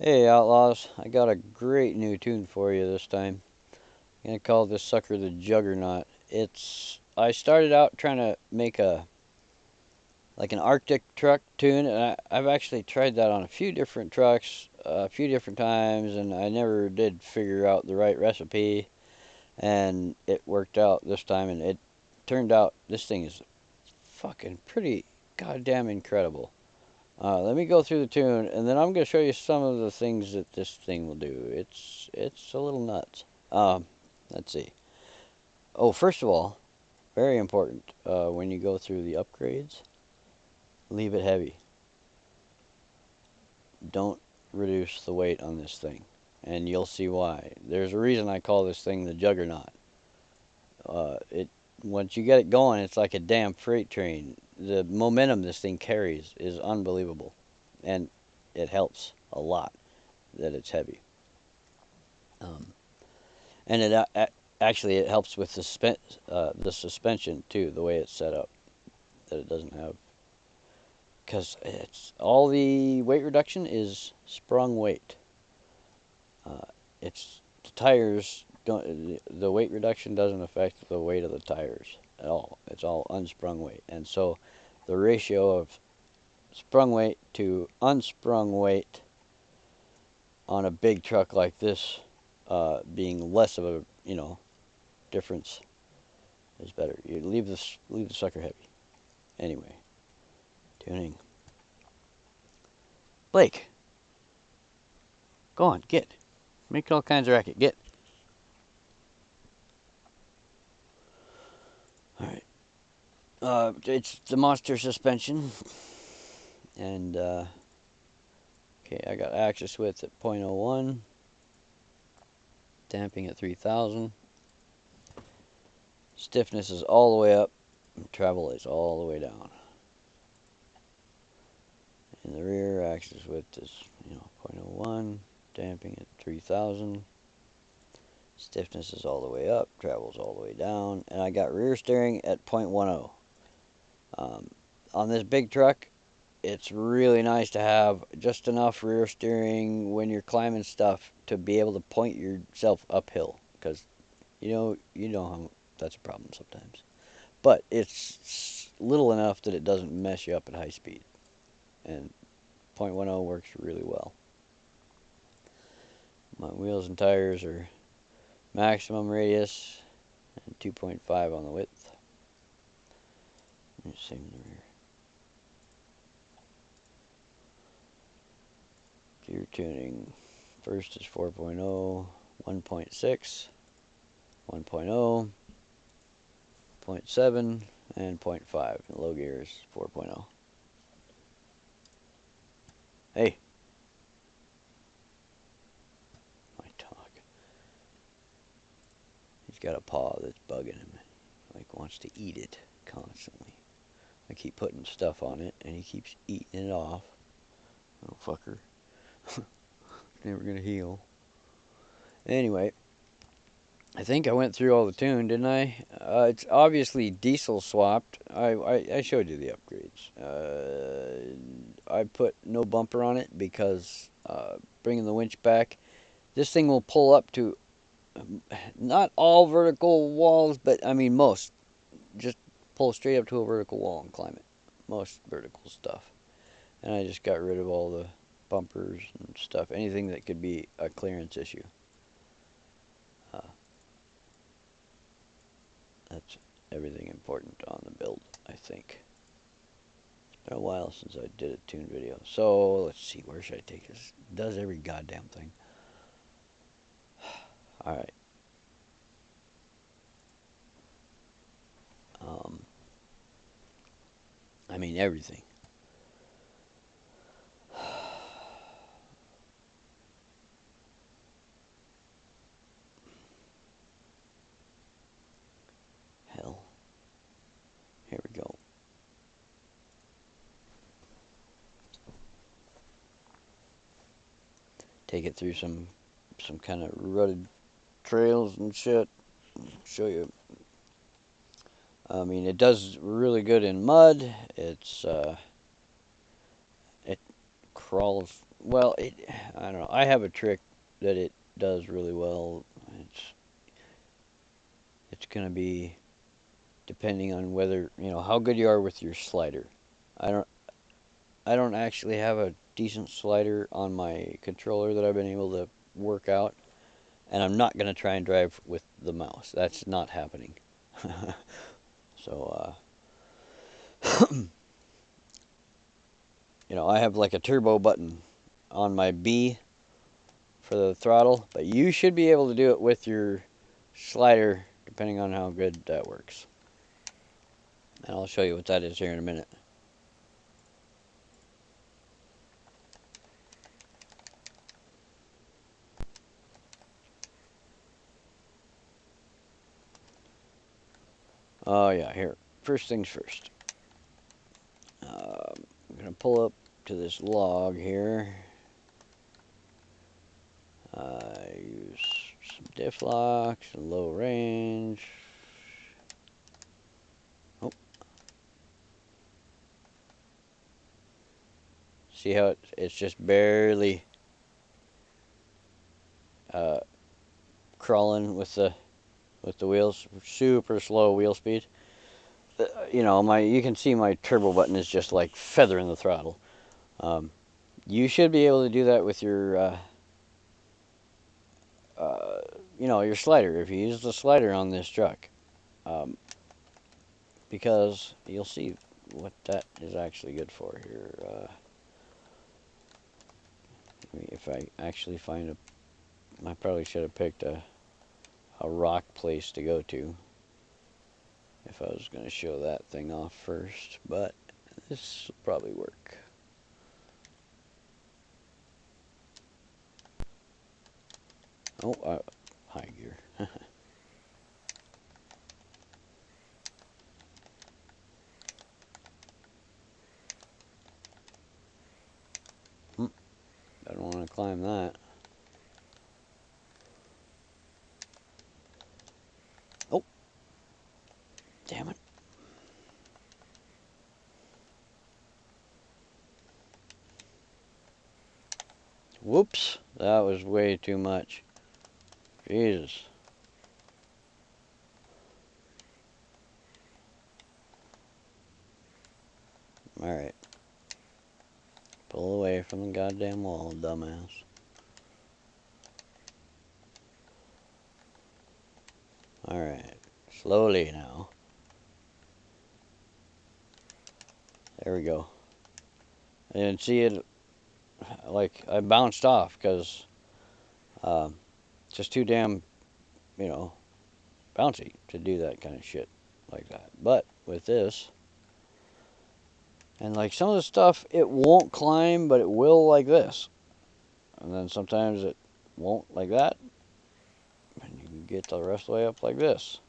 Hey Outlaws, I got a great new tune for you this time. I'm gonna call this sucker the Juggernaut. I started out trying to make an Arctic truck tune, and I've actually tried that on a few different trucks, a few different times, and I never did figure out the right recipe, and it worked out this time, and it turned out this thing is fucking pretty goddamn incredible. Let me go through the tune, and then I'm going to show you some of the things that this thing will do. It's a little nuts. Let's see. Oh, first of all, very important. When you go through the upgrades, leave it heavy. Don't reduce the weight on this thing, and you'll see why. There's a reason I call this thing the Juggernaut. It Once you get it going, it's like a damn freight train. The momentum this thing carries is unbelievable, and it helps a lot that it's heavy. Um, and actually it helps with the suspension too, the way it's set up, that it doesn't have, because it's all the weight reduction is sprung weight. Uh, it's the tires don't the weight reduction doesn't affect the weight of the tires at all. It's all unsprung weight, and so the ratio of sprung weight to unsprung weight on a big truck like this, being less of a difference is better. You leave the sucker heavy. Anyway, tuning. Blake, go on, get. Make all kinds of racket. Get. All right. It's the monster suspension, and okay, I got axis width at 0.01, damping at 3000. Stiffness is all the way up, and travel is all the way down. In the rear, axis width is 0.01, damping at 3000. Stiffness is all the way up, travels all the way down, and I got rear steering at 0.10. On this big truck, it's really nice to have just enough rear steering when you're climbing stuff to be able to point yourself uphill, because you know how that's a problem sometimes. But it's little enough that it doesn't mess you up at high speed, and 0.10 works really well. My wheels and tires are maximum radius and 2.5 on the width. Same in the rear. Gear tuning. First is 4.0, 1.6, 1.0, 0.7, and 0.5. And low gear is 4.0. Hey, my dog. He's got a paw that's bugging him. Like wants to eat it constantly. I keep putting stuff on it, and he keeps eating it off. Little fucker. Never gonna heal. Anyway, I think I went through all the tune, didn't I? It's obviously diesel swapped. I showed you the upgrades. I put no bumper on it because bringing the winch back, this thing will pull up to not all vertical walls, but I mean most. Just pull straight up to a vertical wall and climb it. Most vertical stuff. And I just got rid of all the bumpers and stuff. Anything that could be a clearance issue. Uh, that's everything important on the build, I think. It's been a while since I did a tune video. So let's see, where should I take this? It does every goddamn thing. Alright. Um, I mean everything. Hell. Here we go. Take it through some kind of rutted trails and shit. Show you. I mean, it does really good in mud. It crawls Well, I don't know. I have a trick that it does really well. It's it's gonna be depending on whether how good you are with your slider. I don't I don't actually have a decent slider on my controller that I've been able to work out, and I'm not gonna try and drive with the mouse. That's not happening. So I have like a turbo button on my B for the throttle, but you should be able to do it with your slider depending on how good that works. And I'll show you what that is here in a minute. Oh yeah, here. First things first. I'm going to pull up to this log here. Use some diff locks and low range. Oh, see how it's just barely uh, crawling with the wheels. Super slow wheel speed. You can see my turbo button is just like feathering the throttle. You should be able to do that with your slider if you use the slider on this truck, um, because you'll see what that is actually good for here. If I actually find I probably should have picked a rock place to go to if I was going to show that thing off first, but this will probably work. Oh, high gear. I don't want to climb that. Oh, damn it. Whoops, that was way too much. Jesus. Alright. Pull away from the goddamn wall, dumbass. Alright. Slowly now. There we go. And see it, like, I bounced off because it's just too damn, you know, bouncy to do that kind of shit like that. But with this, and like some of the stuff, it won't climb, but it will like this. And then sometimes it won't like that. And you can get the rest of the way up like this.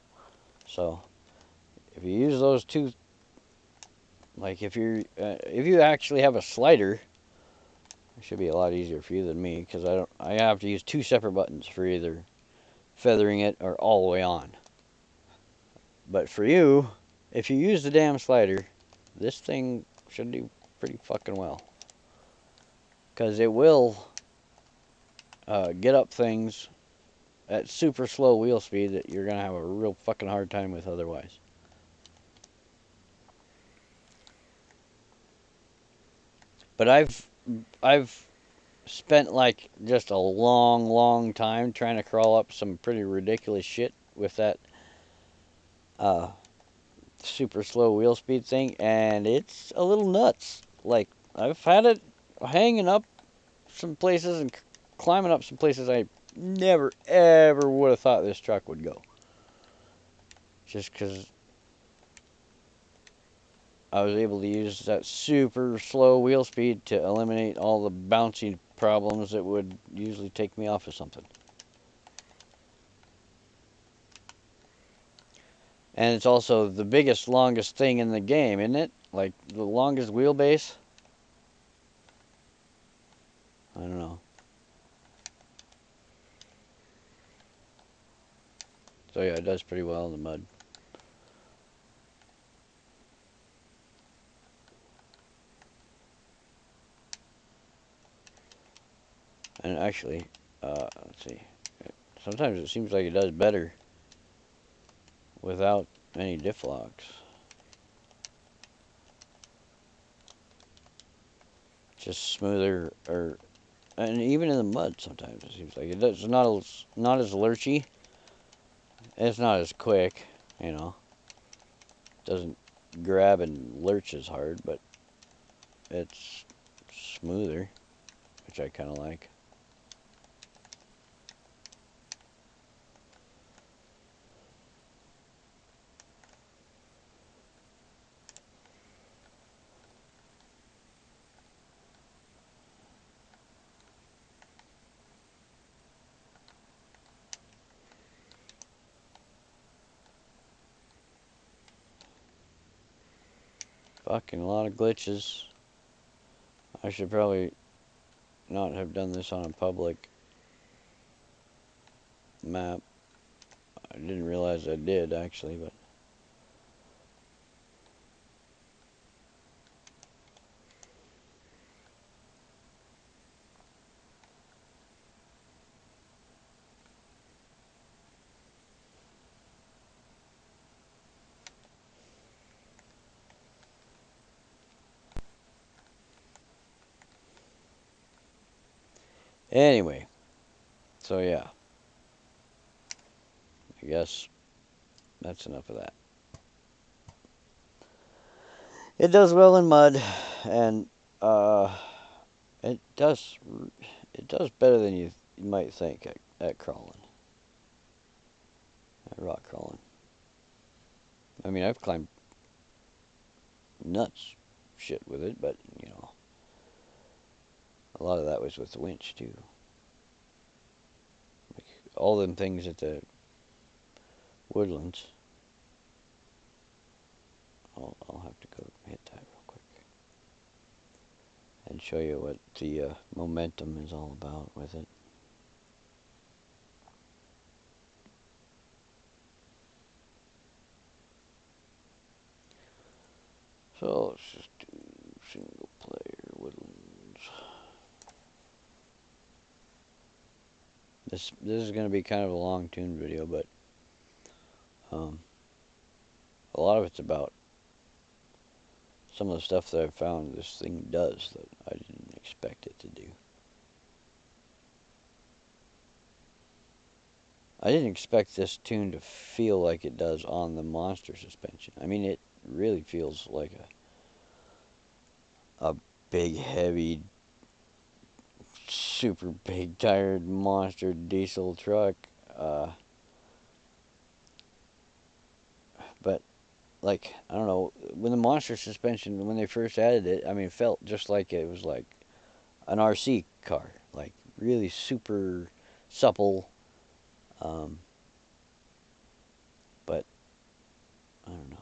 So if you use those two, like if you actually have a slider, it should be a lot easier for you than me because I have to use two separate buttons for either feathering it or all the way on. But for you, if you use the damn slider, this thing should do pretty fucking well. Because it will get up things at super slow wheel speed that you're going to have a real fucking hard time with otherwise. But I've spent like just a long time trying to crawl up some pretty ridiculous shit with that uh, super slow wheel speed thing, and it's a little nuts. Like, I've had it hanging up some places and climbing up some places I never ever would have thought this truck would go. Just because I was able to use that super slow wheel speed to eliminate all the bouncing problems that would usually take me off of something. And it's also the biggest, longest thing in the game, isn't it? Like, the longest wheelbase? I don't know. So yeah, it does pretty well in the mud. And actually, let's see. Sometimes it seems like it does better without any diff locks. Just smoother, and even in the mud sometimes it seems like it does. It's not as lurchy. It's not as quick, you know. Doesn't grab and lurch as hard, but it's smoother, which I kind of like. Fucking a lot of glitches. I should probably not have done this on a public map. I didn't realize I did actually, but anyway. So yeah, I guess that's enough of that. It does well in mud, and uh, it does it does better than you might think at crawling, at rock crawling. I mean, I've climbed nuts shit with it, but you know, a lot of that was with the winch too. Like all them things at the woodlands. I'll have to go hit that real quick and show you what the momentum is all about with it. So let's just do single player woodlands. This is going to be kind of a long tune video, but a lot of it's about some of the stuff that I've found this thing does that I didn't expect it to do. I didn't expect this tune to feel like it does on the monster suspension. I mean, it really feels like a big, heavy, super big tired monster diesel truck. But like, I don't know, when the monster suspension, when they first added it, I mean, it felt just like it was like an RC car, like really super supple. Um, but I don't know.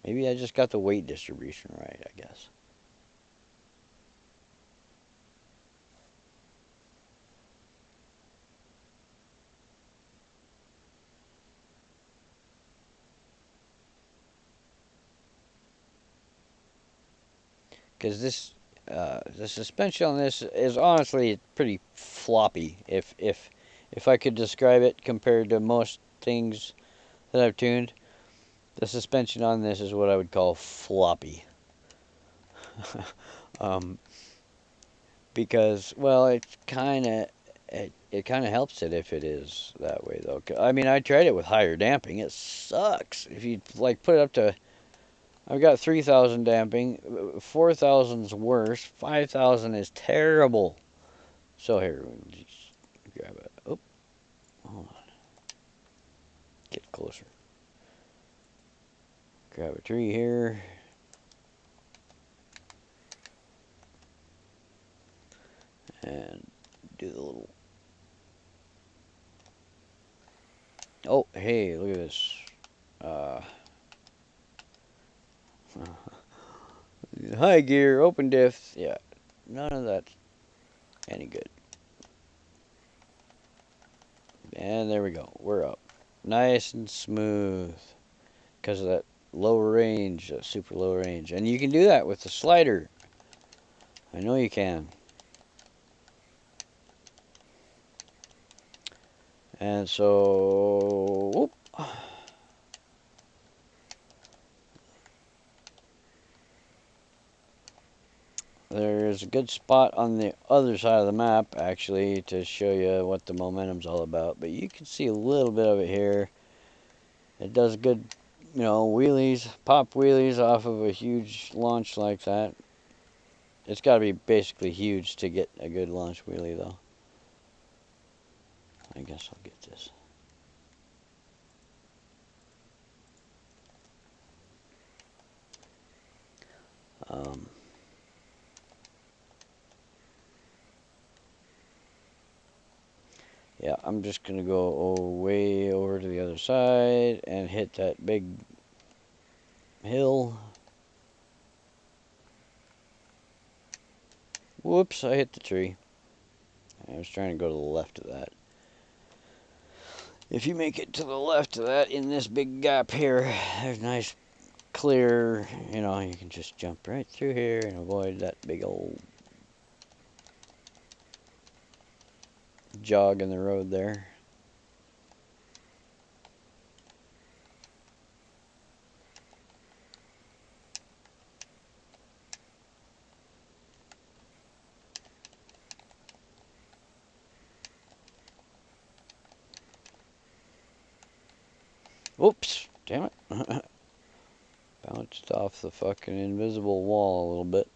Maybe I just got the weight distribution right, I guess. Because the suspension on this is honestly pretty floppy. If I could describe it compared to most things that I've tuned, the suspension on this is what I would call floppy. um, because well, it kind of helps it if it is that way though. I mean, I tried it with higher damping. It sucks. If you like put it up to, I've got 3,000 damping. 4,000's worse. 5,000 is terrible. So here, just grab it. Oh, hold on. Get closer. Grab a tree here. And do the little. Oh, hey, look at this. Uh, high gear, open diff. Yeah, none of that's any good. And there we go. We're up. Nice and smooth. Because of that low range, super low range. And you can do that with the slider. I know you can. And so, whoop. There's a good spot on the other side of the map, actually, to show you what the momentum's all about. But you can see a little bit of it here. It does good, you know, wheelies, pop wheelies off of a huge launch like that. It's got to be basically huge to get a good launch wheelie, though. I guess I'll get this. Yeah, I'm just going to go way over to the other side and hit that big hill. Whoops, I hit the tree. I was trying to go to the left of that. If you make it to the left of that in this big gap here, there's nice clear, you know, you can just jump right through here and avoid that big old jog in the road there. Oops, damn it. Bounced off the fucking invisible wall a little bit.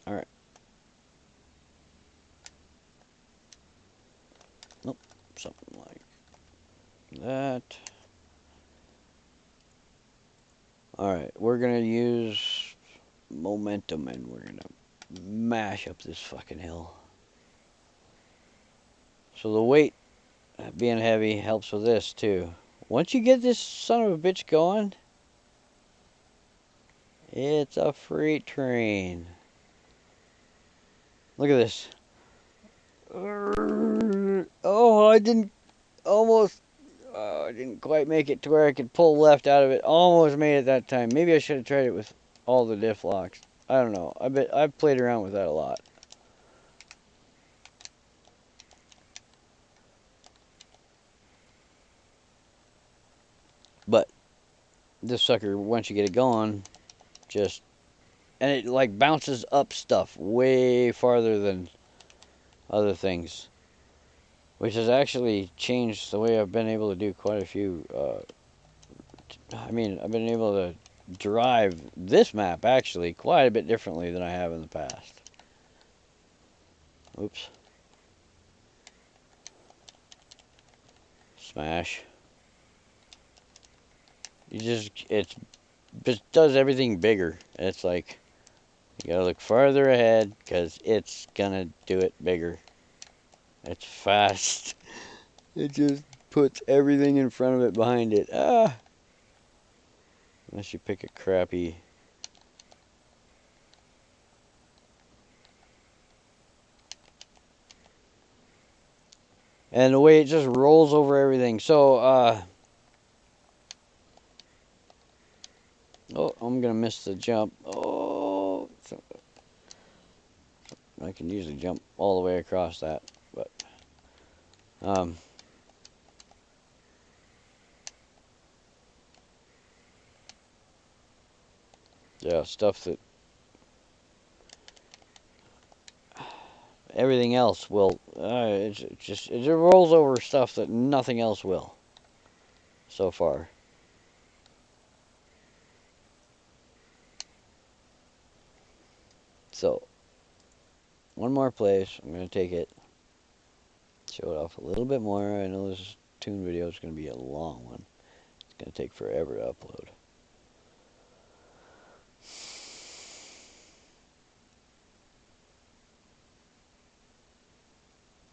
Alright. Nope, something like that. Alright, we're gonna use momentum and we're gonna mash up this fucking hill. So the weight being heavy helps with this too. Once you get this son of a bitch going, it's a freight train. Look at this. Oh, I didn't almost. I didn't quite make it to where I could pull left out of it. Almost made it that time. Maybe I should have tried it with all the diff locks. I don't know. I've played around with that a lot. But this sucker, once you get it going, just and it like bounces up stuff way farther than other things, which has actually changed the way I've been able to do quite a few. I mean, I've been able to drive this map actually quite a bit differently than I have in the past. Oops. Smash. It just does everything bigger. It's like, you gotta look farther ahead because it's gonna do it bigger. It's fast. It just puts everything in front of it behind it. Ah! Unless you pick a crappy. And the way it just rolls over everything. So, oh, I'm gonna miss the jump. Oh, I can usually jump all the way across that, but yeah, stuff that everything else will. It rolls over stuff that nothing else will. So far. So, one more place. I'm gonna take it. Show it off a little bit more. I know this tune video is gonna be a long one. It's gonna take forever to upload.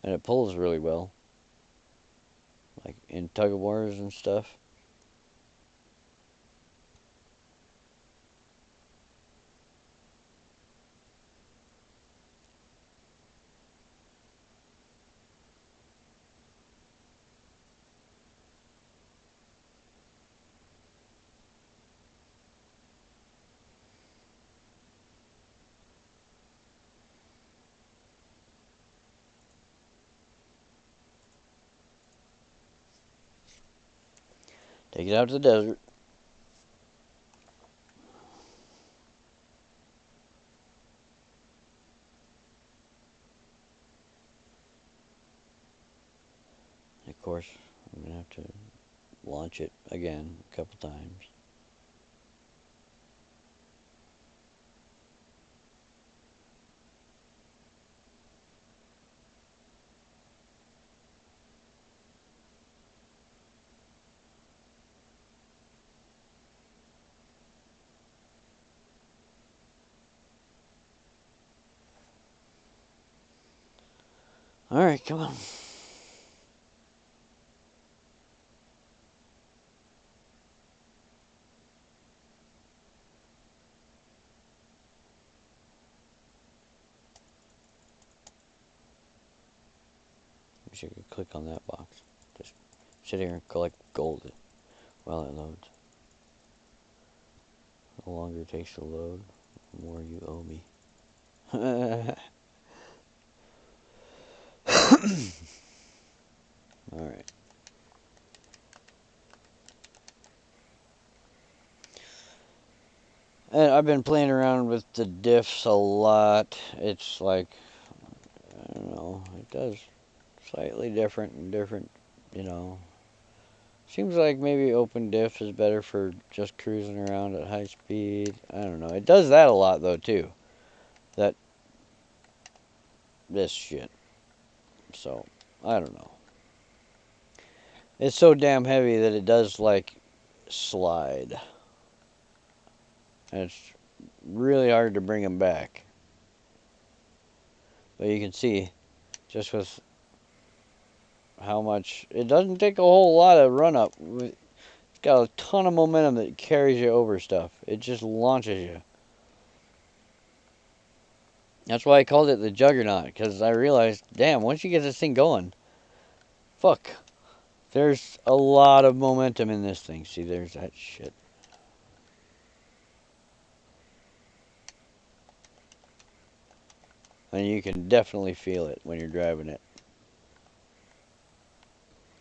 And it pulls really well. Like in tug of wars and stuff. Take it out to the desert. Of course, I'm going to have to launch it again a couple times. Alright, come on. Wish I could click on that box. Just sit here and collect gold while it loads. The longer it takes to load, the more you owe me. Alright. And I've been playing around with the diffs a lot. It's like, I don't know, it does slightly different and different, you know. Seems like maybe open diff is better for just cruising around at high speed. I don't know. It does that a lot though too. This shit. So, I don't know. It's so damn heavy that it does like slide. And it's really hard to bring them back. But you can see just with how much it doesn't take a whole lot of run up. It's got a ton of momentum that carries you over stuff. It just launches you. That's why I called it the Juggernaut, because I realized, damn, once you get this thing going, fuck, there's a lot of momentum in this thing. See, there's that shit. And you can definitely feel it when you're driving it.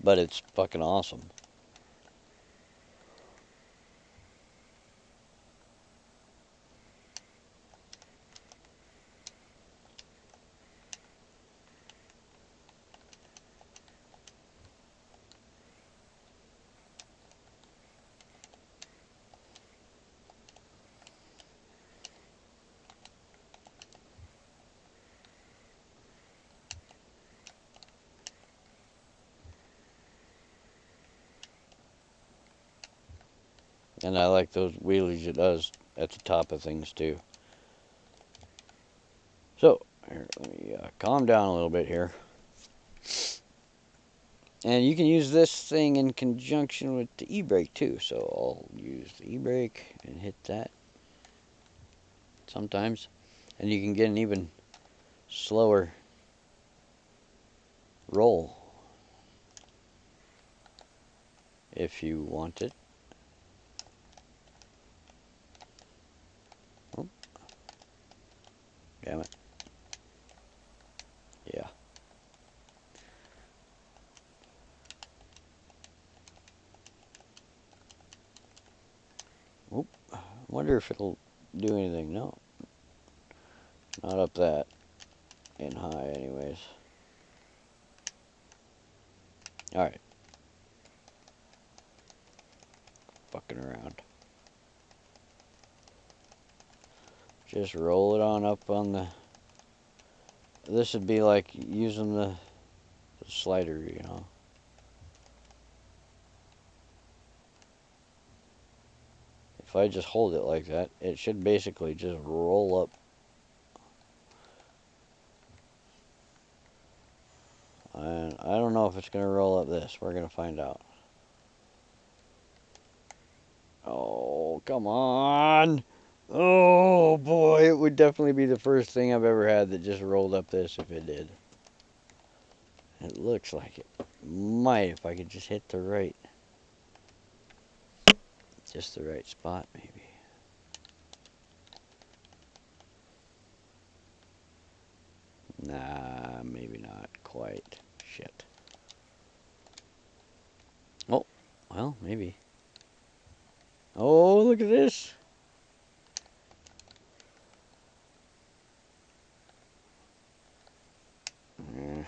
But it's fucking awesome. And I like those wheelies it does at the top of things too. So, here, let me calm down a little bit here. And you can use this thing in conjunction with the e-brake too. So I'll use the e-brake and hit that sometimes. And you can get an even slower roll if you want it. Oh, damn it. Yeah. Oop. I wonder if it'll do anything. No. Not up that in high anyways. Alright. Fucking around. Just roll it on up on the... This would be like using the slider, you know. If I just hold it like that, it should basically just roll up. And I don't know if it's going to roll up this. We're going to find out. Oh, come on. Oh, boy. It would definitely be the first thing I've ever had that just rolled up this if it did. It looks like it might if I could just hit the right. Just the right spot, maybe. Nah, maybe not quite. Shit. Oh, well, maybe. Oh, look at this. Yeah.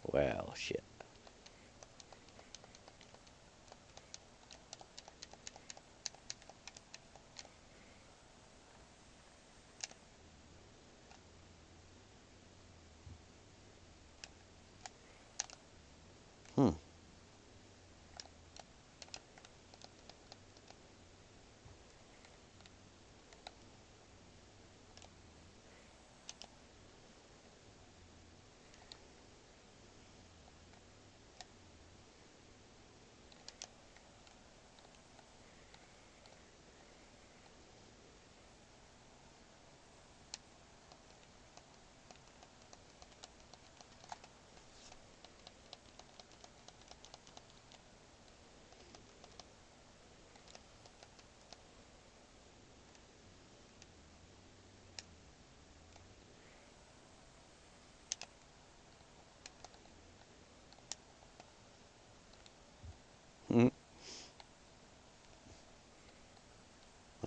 Well, shit. Hmm. Hmm.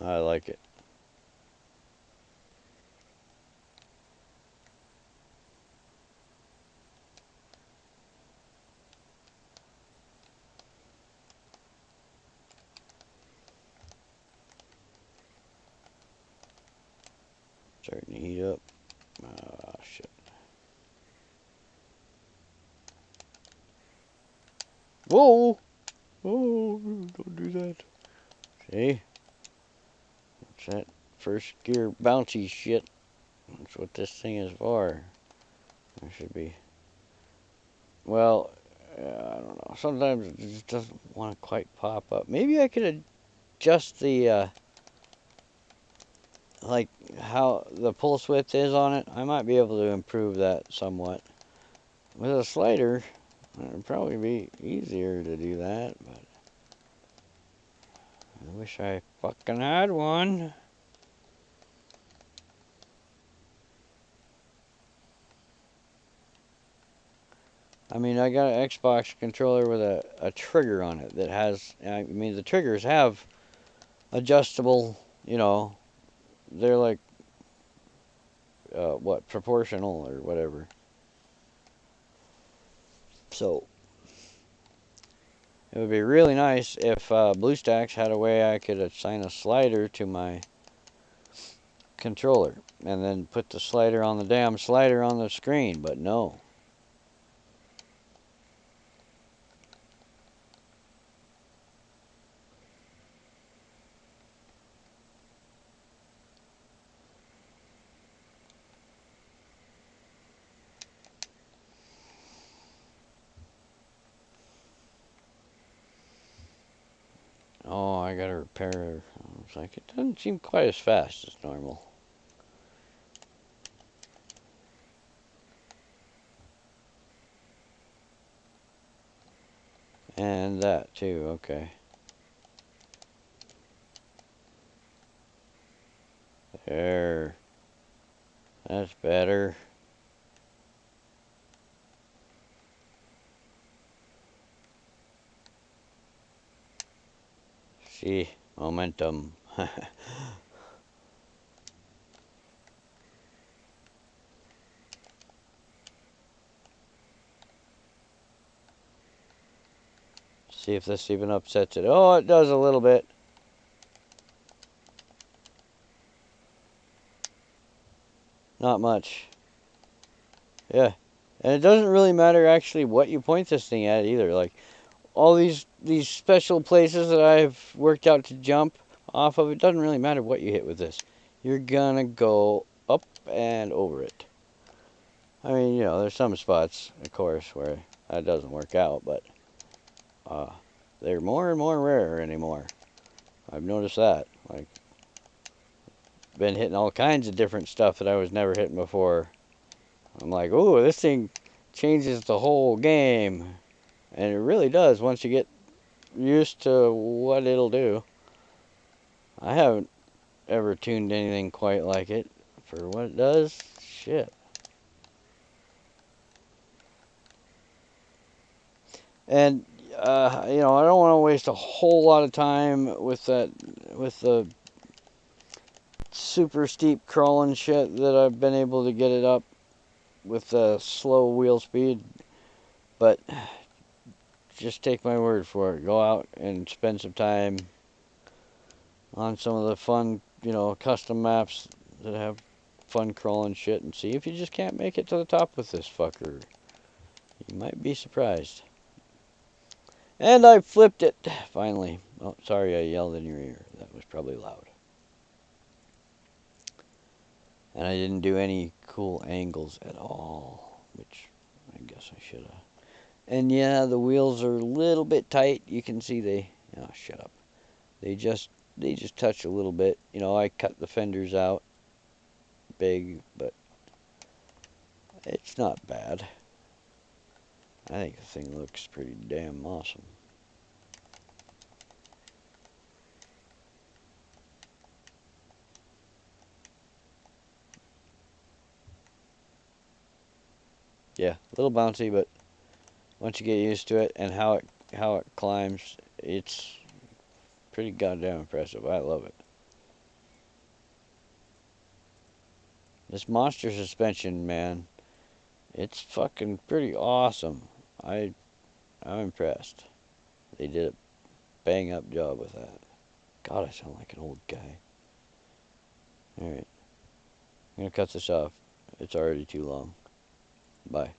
I like it. Starting to heat up. Ah, shit. Whoa! Oh, don't do that. See? It's that first gear bouncy shit. That's what this thing is for. It should be. Well, I don't know. Sometimes it just doesn't want to quite pop up. Maybe I could adjust the, like, how the pulse width is on it. I might be able to improve that somewhat. With a slider, it would probably be easier to do that, but I wish I fucking had one. I mean, I got an Xbox controller with a trigger on it that has, I mean, the triggers have adjustable, you know, they're like, what, proportional or whatever. So, it would be really nice if BlueStacks had a way I could assign a slider to my controller and then put the slider on the damn slider on the screen, but no. Oh, I gotta repair. It's like it doesn't seem quite as fast as normal. And that too, okay. There. That's better. See, momentum. See if this even upsets it. Oh, it does a little bit. Not much. Yeah. And it doesn't really matter actually what you point this thing at either. Like all these special places that I've worked out to jump off of, it doesn't really matter what you hit with this. You're gonna go up and over it. I mean, you know, there's some spots, of course, where that doesn't work out, but uh, they're more and more rare anymore. I've noticed that. Like, been hitting all kinds of different stuff that I was never hitting before. I'm like, ooh, this thing changes the whole game. And it really does once you get used to what it'll do. I haven't ever tuned anything quite like it for what it does, shit. And you know, I don't want to waste a whole lot of time with the super steep crawling shit that I've been able to get it up with the slow wheel speed. But just take my word for it. Go out and spend some time on some of the fun, you know, custom maps that have fun crawling shit and see if you just can't make it to the top with this fucker. You might be surprised. And I flipped it, finally. Oh, sorry I yelled in your ear. That was probably loud. And I didn't do any cool angles at all, which I guess I should have. And yeah, the wheels are a little bit tight. You can see they, oh, shut up. They just touch a little bit. You know, I cut the fenders out big, but it's not bad. I think the thing looks pretty damn awesome. Yeah, a little bouncy, but once you get used to it and how it climbs, it's pretty goddamn impressive. I love it. This monster suspension, man, it's fucking pretty awesome. I'm impressed. They did a bang up job with that. God, I sound like an old guy. All right, I'm gonna cut this off. It's already too long. Bye.